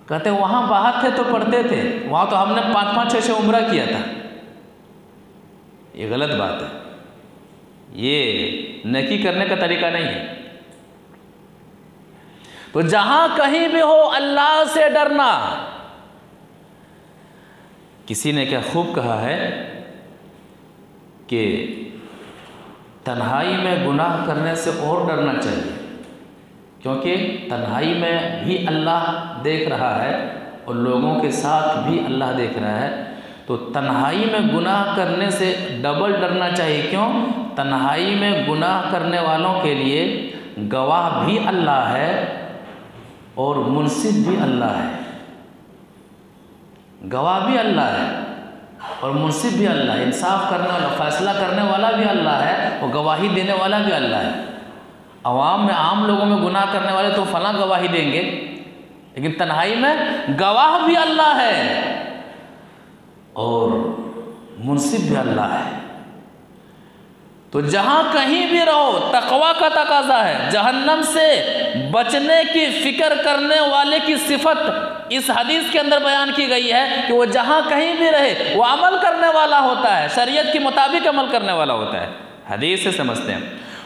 कहते हैं वहाँ बाहर थे तो पढ़ते थे, वहाँ तो हमने 5-5, 6-6 उम्रा किया था। ये गलत बात है, ये नेकी करने का तरीका नहीं है। तो जहाँ कहीं भी हो अल्लाह से डरना। किसी ने क्या खूब कहा है कि तन्हाई में गुनाह करने से और डरना चाहिए, क्योंकि तन्हाई में भी अल्लाह देख रहा है और लोगों के साथ भी अल्लाह देख रहा है। तो तन्हाई में गुनाह करने से डबल डरना चाहिए। क्यों? तन्हाई में गुनाह करने वालों के लिए गवाह भी अल्लाह है और मुनसिफ भी अल्लाह है। गवाह भी अल्लाह है और मुनसिफ भी अल्लाह है। इंसाफ करने वाला, फैसला करने वाला भी अल्लाह है और गवाही देने वाला भी अल्लाह है। अवाम में, आम लोगों में गुनाह करने वाले तो फलां गवाही देंगे, लेकिन तन्हाई में गवाह भी अल्लाह है और मुनसिफ भी अल्लाह है। तो जहाँ कहीं भी रहो तकवा का तकाजा है। जहन्नम से बचने की फिक्र करने वाले की सिफत इस हदीस के अंदर बयान की गई है कि वो जहाँ कहीं भी रहे वो अमल करने वाला होता है, शरीयत के मुताबिक अमल करने वाला होता है। हदीस से समझते हैं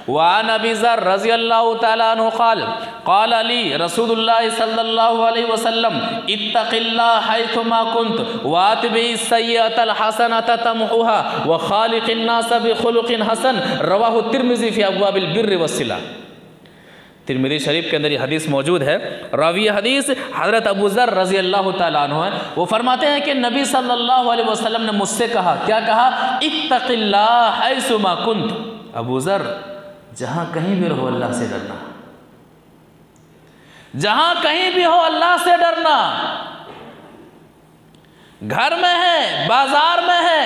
वान अबी ज़र रज़ियल्लाहु तआला अन्हु क़ाल क़ाल अली रसूलुल्लाह सल्लल्लाहु अलैहि वसल्लम इत्तक़िल्लाह हैथुमा कुन्त वातबिस सय्यअतल हसनत तमहुहा व ख़ालिक़िन नास बिख़ुलुक़िन हसन रवाहु तिर्मिज़ी फ़ी अब्वाबिल बिर्रि वस्सिला। तिर्मिज़ी शरीफ के अंदर ये हदीस मौजूद है। रावी हदीस हज़रत अबू ज़र रज़ियल्लाहु तआला अन्हु है। वो फरमाते हैं कि नबी सल्लल्लाहु अलैहि वसल्लम ने मुझसे कहा, क्या कहा? इत्तक़िल्लाह हैसुमा कुन्त, अबू ज़र जहाँ कहीं भी रहो अल्लाह से डरना, जहाँ कहीं भी हो अल्लाह से डरना। घर में है, बाजार में है,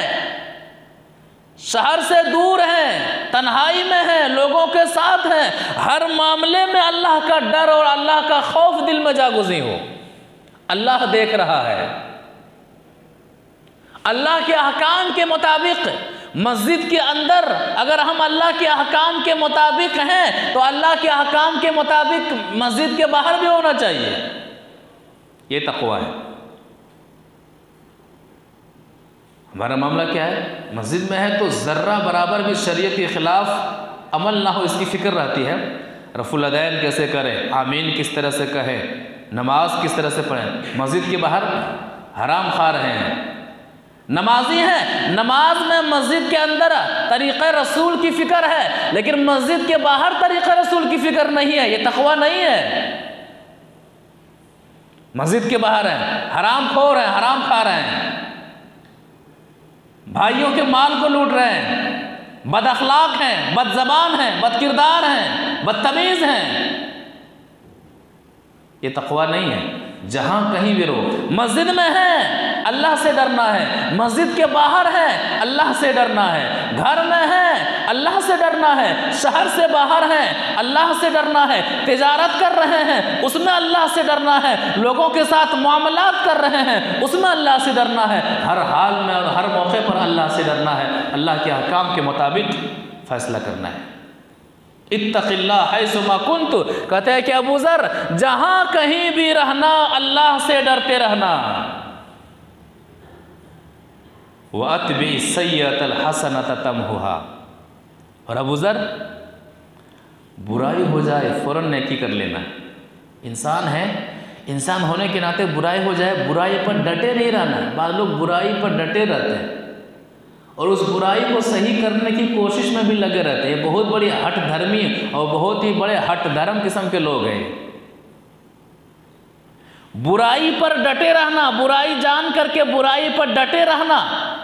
शहर से दूर है, तन्हाई में है, लोगों के साथ है, हर मामले में अल्लाह का डर और अल्लाह का खौफ दिल में जागुज़ी हो। अल्लाह देख रहा है। अल्लाह के अहकाम के मुताबिक मस्जिद के अंदर अगर हम अल्लाह के अहकाम के मुताबिक हैं तो अल्लाह के अहकाम के मुताबिक मस्जिद के बाहर भी होना चाहिए। ये तक़वा है। हमारा मामला क्या है? मस्जिद में है तो ज़र्रा बराबर भी शरीयत के ख़िलाफ़ अमल ना हो इसकी फ़िक्र रहती है। रफ़ुल अदैन कैसे करें, आमीन किस तरह से कहें, नमाज किस तरह से पढ़ें। मस्जिद के बाहर हराम खा रहे हैं, नमाजी हैं, नमाज में मस्जिद के अंदर तरीक़े रसूल की फ़िक्र है, लेकिन मस्जिद के बाहर तरीक़े रसूल की फ़िक्र नहीं है। ये तक़वा नहीं है। मस्जिद के बाहर हैं, हराम खोर हैं, हराम खा रहे हैं, भाइयों के माल को लूट रहे हैं, बद अखलाक हैं, बद ज़बान हैं, बद किरदार हैं, बदतमीज़ हैं। ये तक़वा नहीं है। जहाँ कहीं भी रहो, मस्जिद में है अल्लाह से डरना है, मस्जिद के बाहर है अल्लाह से डरना है, घर में है अल्लाह से डरना है, शहर से बाहर है अल्लाह से डरना है, तिजारत कर रहे हैं उसमें अल्लाह से डरना है, लोगों के साथ मामलात कर रहे हैं उसमें अल्लाह से डरना है, हर हाल में और हर मौके पर अल्लाह से डरना है, अल्लाह के अहकाम के मुताबिक फ़ैसला करना है। इत्तक़िल्लाह हैसुमा कुन्तु, कहते हैं कि अबू ज़र जहाँ कहीं भी रहना अल्लाह से डरते रहना। वअत्बि सय्यअतल हसनत तमहुहा, और अबू ज़र बुराई हो जाए फ़ौरन नेकी कर लेना। इंसान है, इंसान होने के नाते बुराई हो जाए, बुराई पर डटे नहीं रहना है। बाद लोग बुराई पर डटे रहते हैं और उस बुराई को सही करने की कोशिश में भी लगे रहते हैं। बहुत बड़ी हठ धर्मी और बहुत ही बड़े हठ धर्म किस्म के लोग हैं। बुराई पर डटे रहना, बुराई जान करके बुराई पर डटे रहना,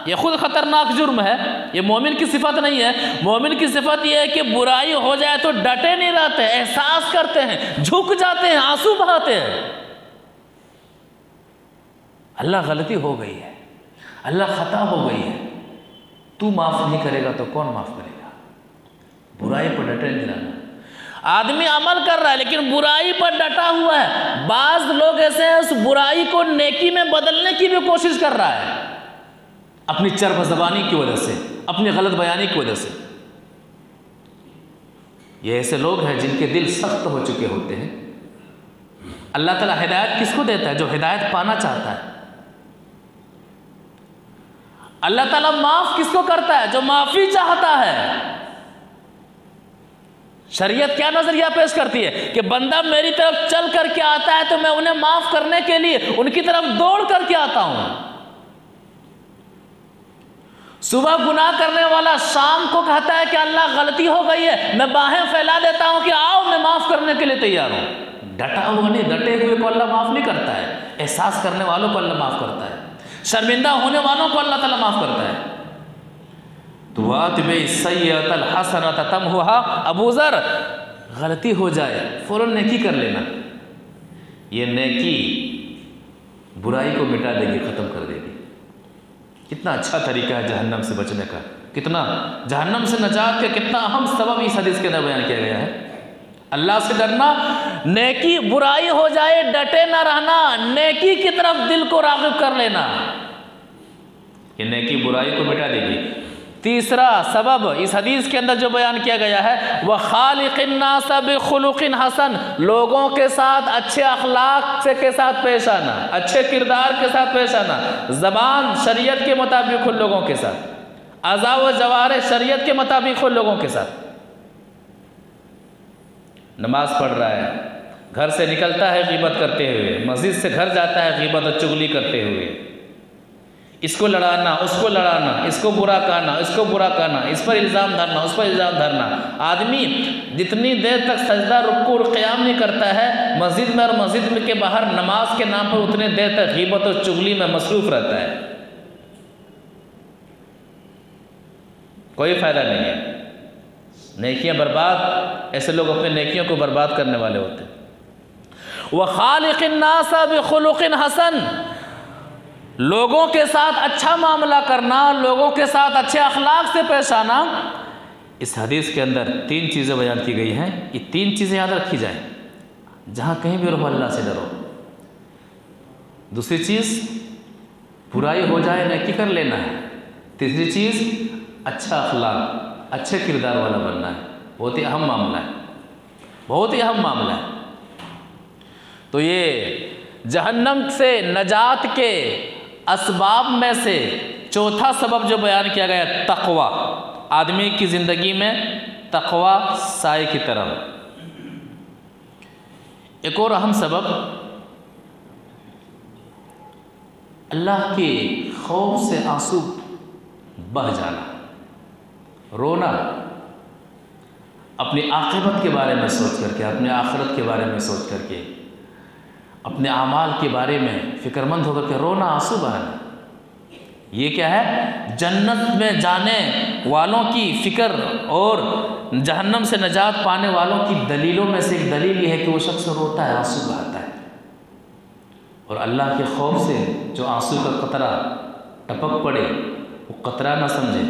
ये खुद खतरनाक जुर्म है। ये मोमिन की सिफत नहीं है। मोमिन की सिफत ये है कि बुराई हो जाए तो डटे नहीं रहते, एहसास करते हैं, झुक जाते हैं, आंसू बहाते हैं। अल्लाह गलती हो गई है, अल्लाह खता हो गई है, तू माफ़ नहीं करेगा तो कौन माफ़ करेगा। बुराई पर डटे नहीं रहना। आदमी अमल कर रहा है लेकिन बुराई पर डटा हुआ है। बाज़ लोग ऐसे हैं उस बुराई को नेकी में बदलने की भी कोशिश कर रहा है, अपनी चर्ब ज़बानी की वजह से, अपनी गलत बयानी की वजह से। ये ऐसे लोग हैं जिनके दिल सख्त हो चुके होते हैं। अल्लाह ताला हिदायत किसको देता है? जो हिदायत पाना चाहता है। अल्लाह ताला माफ़ किसको करता है? जो माफ़ी चाहता है। शरीयत क्या नज़रिया पेश करती है कि बंदा मेरी तरफ चल करके आता है तो मैं उन्हें माफ़ करने के लिए उनकी तरफ दौड़ करके आता हूँ। सुबह गुनाह करने वाला शाम को कहता है कि अल्लाह गलती हो गई है, मैं बाहें फैला देता हूँ कि आओ मैं माफ़ करने के लिए तैयार हूँ। डटा हुआ नहीं, डटे हुए को अल्लाह माफ़ नहीं करता है, एहसास करने वालों को अल्लाह माफ़ करता है, शर्मिंदा होने वालों को अल्लाह ताला माफ़ करता है। तो वातबि सय्यअतल हसनत तमहुहा, अबू ज़र गलती हो जाए फ़ौरन नेकी कर लेना। ये नेकी बुराई को मिटा देगी, ख़त्म कर देगी। कितना अच्छा तरीका है जहन्नम से बचने का, कितना जहन्नम से नजात का कितना अहम सबब इस हदीस के अंदर बयान किया गया है। अल्लाह से डरना, नेकी, बुराई हो जाए डटे ना रहना, नेकी की तरफ दिल को राग़िब कर लेना। ये नेकी बुराई को मिटा देगी। तीसरा सबब इस हदीस के अंदर जो बयान किया गया है, वह खालिक़िन नास बिखुलुक़िन हसन, लोगों के साथ अच्छे अखलाक से के साथ पेश आना, अच्छे किरदार के साथ पेश आना, ज़बान शरीयत के मुताबिक उन लोगों के साथ, अज़ा व जवारे शरीयत के मुताबिक उन लोगों के साथ। नमाज पढ़ रहा है, घर से निकलता है गीबत करते हुए, मस्जिद से घर जाता है गीबत और चुगली करते हुए, इसको लड़ाना, उसको लड़ाना, इसको बुरा कहना, इसको बुरा कहना, इस पर इल्ज़ाम धरना, उस पर इल्ज़ाम धरना। आदमी जितनी देर तक सजदा रुकू और क़याम नहीं करता है मस्जिद में और मस्जिद में के बाहर नमाज के नाम पर, उतने देर तक गीबत और चुगली में मसरूफ़ रहता है। कोई फ़ायदा नहीं है, नेकियां बर्बाद, ऐसे लोग अपने नेकियों को बर्बाद करने वाले होते हैं। व खालिक़िन नास बिखुलुक़िन हसन, लोगों के साथ अच्छा मामला करना, लोगों के साथ अच्छे अखलाक से पेश आना। इस हदीस के अंदर 3 चीज़ें बयान की गई हैं, ये 3 चीज़ें याद रखी जाएं। जहाँ कहीं भी रहो अल्लाह से डरो। दूसरी चीज़ बुराई हो जाए नेकी कर लेना है। तीसरी चीज़ अच्छा अखलाक, अच्छे किरदार वाला बनना है। बहुत ही अहम मामला है, बहुत ही अहम मामला है। तो ये जहन्नम से नजात के असबाब में से चौथा सबब जो बयान किया गया, तक़वा। आदमी की ज़िंदगी में तक़वा साए की तरह। एक और अहम सबब अल्लाह के खौफ से आंसू बह जाना, रोना, अपनी आक़िबत के बारे में सोच करके, अपने आखिरत के बारे में सोच करके, अपने आमाल के बारे में फ़िक्रमंद होकर के रोना, आंसू बहाना। ये क्या है? जन्नत में जाने वालों की फ़िक्र और जहन्नम से नजात पाने वालों की दलीलों में से एक दलील ये है कि वो शख्स रोता है, आंसू बहाता है। और अल्लाह के खौफ से जो आंसू का कतरा टपक पड़े, वो कतरा ना समझे,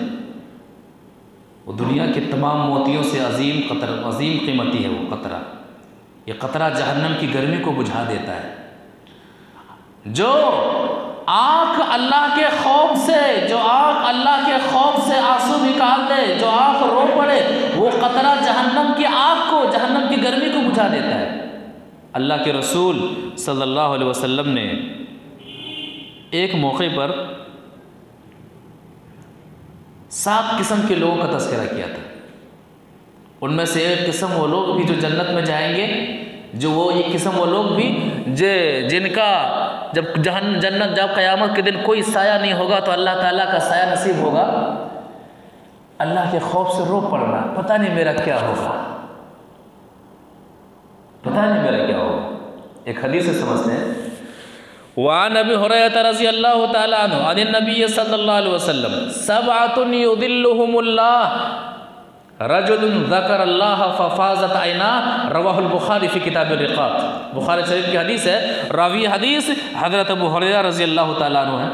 वो दुनिया के तमाम मोतियों से अजीम कतरा, अजीम कीमती है वो कतरा। ये कतरा जहन्नम की गर्मी को बुझा देता है। जो आँख अल्लाह के खौफ से, जो आँख अल्लाह के खौफ से आंसू निकाल दे, जो आँख रो पड़े, वो कतरा जहन्नम की आग को, जहन्नम की गर्मी को बुझा देता है। अल्लाह के रसूल सल्लल्लाहु अलैहि वसल्लम ने एक मौके पर 7 किस्म के लोगों का तज़किरा किया था। उनमें से एक किस्म वो लोग भी जो जन्नत में जाएंगे, जो वो एक किस्म वो लोग भी जिनका जब जन्नत, जब क़यामत के दिन कोई साया नहीं होगा तो अल्लाह ताला का साया नसीब होगा। अल्लाह के खौफ से रो पड़ना, पता नहीं मेरा क्या होगा, पता नहीं मेरा क्या होगा। एक हदीस से समझते हैं। वान अबी हुरैरा रज़ियल्लाहु तआला अन्हु अन नबी सल्लल्लाहु अलैहि वसल्लम सबअतुन युदिल्लुहुमुल्लाह रजुलुन ज़करल्लाह फ़फ़ाज़त ऐना, रवाहुल बुखारी फ़ी किताबिर रिक़ाक़। बुखारी शरीफ की हदीस है। रावी हदीस हज़रत अबू हुरैरा रज़ियल्लाहु तआला अन्हु है।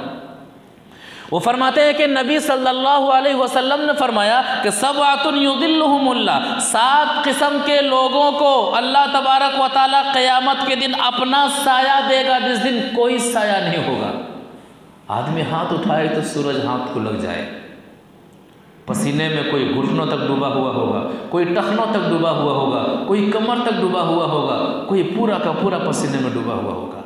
वो फरमाते हैं कि नबी सल्लल्लाहु अलैहि वसल्लम ने फरमाया कि सबअतुन युदिल्लुहुमुल्लाह, 7 किस्म के लोगों को अल्लाह तबारक व तआला क़यामत के दिन अपना साया देगा, जिस दिन कोई साया नहीं होगा। आदमी हाथ उठाए तो सूरज हाथ को लग जाए, पसीने में कोई घुटनों तक डूबा हुआ होगा, कोई टखनों तक डूबा हुआ होगा, कोई कमर तक डूबा हुआ होगा, कोई पूरा का पूरा पसीने में डूबा हुआ होगा।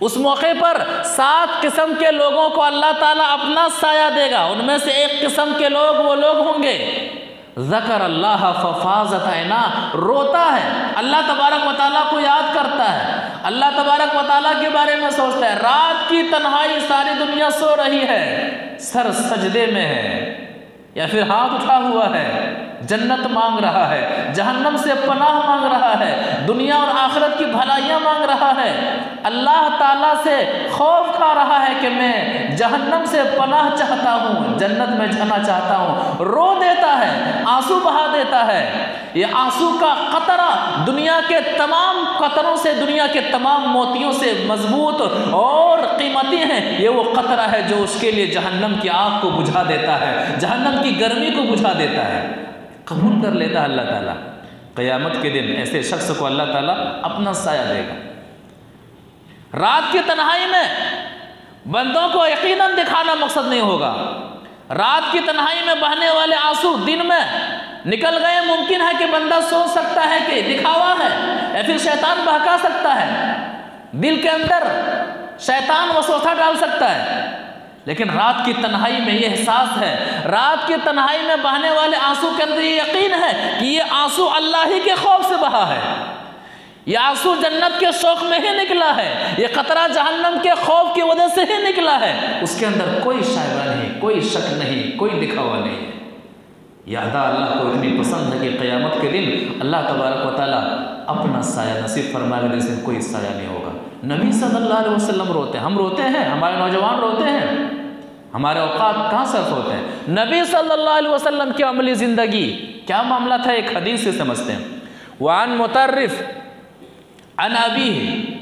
उस मौके पर 7 किस्म के लोगों को अल्लाह ताला अपना साया देगा। उनमें से एक किस्म के लोग वो लोग होंगे ज़कर अल्लाह फ़फ़ाज़त ऐना, रोता है, अल्लाह तबारक व तआला को याद करता है, अल्लाह तबारक व तआला के बारे में सोचता है। रात की तन्हाई, सारी दुनिया सो रही है, सर सजदे में है या फिर हाथ उठा हुआ है, जन्नत मांग रहा है, जहन्नम से पनाह मांग रहा है, दुनिया और आखिरत की भलाइयाँ मांग रहा है, अल्लाह ताला से खौफ खा रहा है कि मैं जहन्नम से पनाह चाहता हूँ, जन्नत में जाना चाहता हूँ। रो देता है, आंसू बहा देता है। ये आंसू का कतरा दुनिया के तमाम कतरों से, दुनिया के तमाम मोतियों से मजबूत और कीमती हैं। ये वो कतरा है जो उसके लिए जहन्नम की आग को बुझा देता है, जहन्नम की गर्मी को बुझा देता है। कबूल कर लेता है अल्लाह ताला। क़यामत के दिन ऐसे शख्स को अल्लाह ताला अपना साया देगा। रात की तन्हाई में बंदों को यकीनन दिखाना मकसद नहीं होगा। रात की तन्हाई में बहने वाले आंसू दिन में निकल गए, मुमकिन है कि बंदा सोच सकता है कि दिखावा है या फिर शैतान बहका सकता है, दिल के अंदर शैतान वसवसा डाल सकता है। लेकिन रात की तन्हाई में ये एहसास है, रात की तन्हाई में बहने वाले आंसू के अंदर ये यकीन है कि ये आंसू अल्लाह ही के खौफ से बहा है, ये आंसू जन्नत के शौक में ही निकला है, ये कतरा जहन्नम के खौफ की वजह से ही निकला है। उसके अंदर कोई शायबा नहीं, कोई शक नहीं, कोई दिखावा नहीं है। यह अदा अल्लाह को इतनी पसंद है कि क़यामत के दिन अल्लाह तबारक व तआला अपना साया नसीब फरमाएगा जिससे कोई साया नहीं होगा। नबी सल्लल्लाहु अलैहि वसल्लम रोते हैं, हम रोते हैं, हमारे नौजवान रोते हैं, हमारे औकात कहाँ सर्फ होते हैं। नबी सल्लल्लाहु अलैहि वसल्लम की अमली ज़िंदगी क्या मामला था, एक हदीस से समझते हैं। वान मुतर्रिफ अन अबीही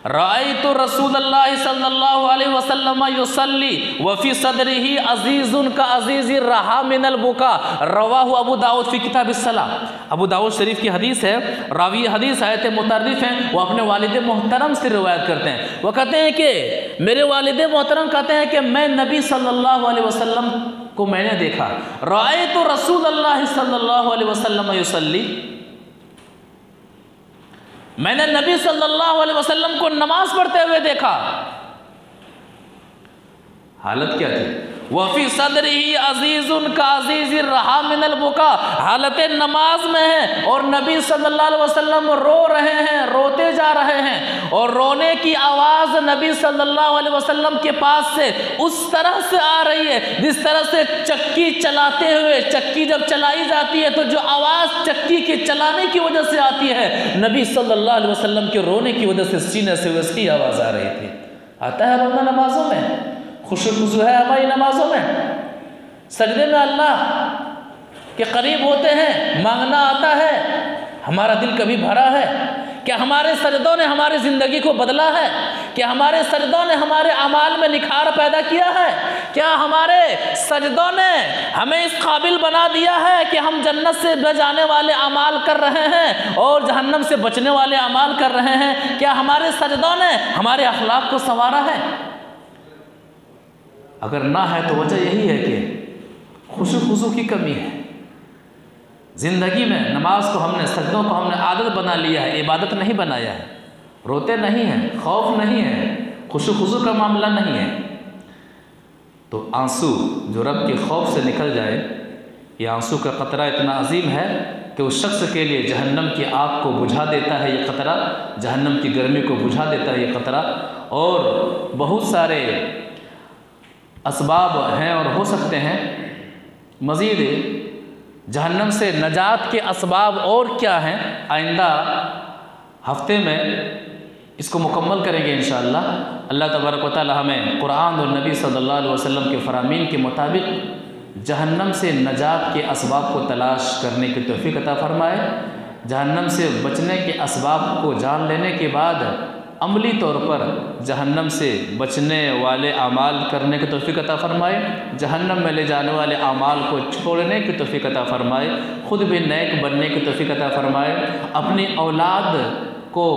रायतु रसूलुल्लाह सल्लल्लाहु अलैहि वसल्लम युसल्ली व फी सदरिही अजीजुन का अजीज़ि रहा मिनल बुका, रवाहु अबू दाऊद फी किताब अस्सलाह। अबू दाऊद शरीफ की हदीस है, रावी हदीस आए थे मुतर्रिफ हैं, वो अपने वालिद मोहतरम से रिवायत करते हैं। वो कहते हैं कि मेरे वालिद मोहतरम कहते हैं कि मैं नबी सल्लल्लाहु अलैहि वसल्लम को मैंने देखा, रायतु रसूलुल्लाह सल्लल्लाहु अलैहि वसल्लम युसल्ली, मैंने नबी सल्लल्लाहु अलैहि वसल्लम को नमाज पढ़ते हुए देखा। हालत क्या थी, वफ़ी सदरिही अजीज़ुन का अजीज़ि रहा मिनल बुका, हालत नमाज में है और नबी सल्लल्लाहु अलैहि वसल्लम रो रहे हैं, रोते जा रहे हैं, और रोने की आवाज़ नबी सल्लल्लाहु अलैहि वसल्लम के पास से उस तरह से आ रही है जिस तरह से चक्की चलाते हुए, चक्की जब चलाई जाती है तो जो आवाज़ चक्की के चलाने की वजह से आती है, नबी सल्लल्लाहु अलैहि वसल्लम के रोने की वजह से सीने से वैसी आवाज़ आ रही थी। आता है रोना नमाजों में, खुशू है हमारी नमाजों में, सजदे में अल्लाह के करीब होते हैं, मांगना आता है, हमारा दिल कभी भरा है? क्या हमारे सजदों ने हमारी ज़िंदगी को बदला है? क्या हमारे सजदों ने हमारे अमाल में निखार पैदा किया है? क्या हमारे सजदों ने हमें इस काबिल बना दिया है कि हम जन्नत से न जाने वाले अमाल कर रहे हैं और जहन्नम से बचने वाले अमाल कर रहे हैं? क्या हमारे सजदों ने हमारे अखलाक को संवारा है? अगर ना है तो वजह यही है कि खुशू की कमी है। ज़िंदगी में नमाज को हमने, सजदों को हमने आदत बना लिया है, इबादत नहीं बनाया है। रोते नहीं हैं, खौफ नहीं है, खुशू का मामला नहीं है। तो आंसू जो रब के खौफ से निकल जाए, ये आंसू का क़तरा इतना अजीम है कि उस शख्स के लिए जहन्नम की आग को बुझा देता है ये क़तरा, जहन्नम की गर्मी को बुझा देता है ये क़तरा। और बहुत सारे असबाब हैं और हो सकते हैं मज़ीद जहन्नम से नजात के असबाब और क्या हैं, आइंदा हफ्ते में इसको मुकम्मल करेंगे इंशाअल्लाह। अल्लाह तबारक व तआला हमें कुरान और नबी सल्लल्लाहु अलैहि वसल्लम के फरामीन के मुताबिक जहन्नम से नजात के असबाब को तलाश करने की तौफीक अता फरमाए, जहन्नम से बचने के असबाब को जान लेने के बाद अमली तौर पर जहन्नम से बचने वाले अमाल करने की तौफीक अता फरमाए, जहन्नम में ले जाने वाले अमाल को छोड़ने की तौफीक अता फरमाए, ख़ुद भी नेक बनने की तौफीक अता फरमाए, अपनी औलाद को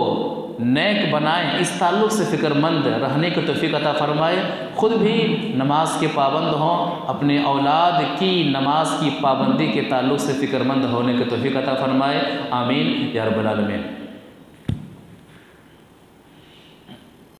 नेक बनाएं, इस ताल्लुक़ से फ़िक्रमंद रहने की तौफीक अता फरमाए, ख़ुद भी नमाज के पाबंद हों, अपनी औलाद की नमाज की पाबंदी के ताल्लुक़ से फ़िक्रमंद होने की तौफीक अता फरमाए। आमीन या रब्बल आलमीन।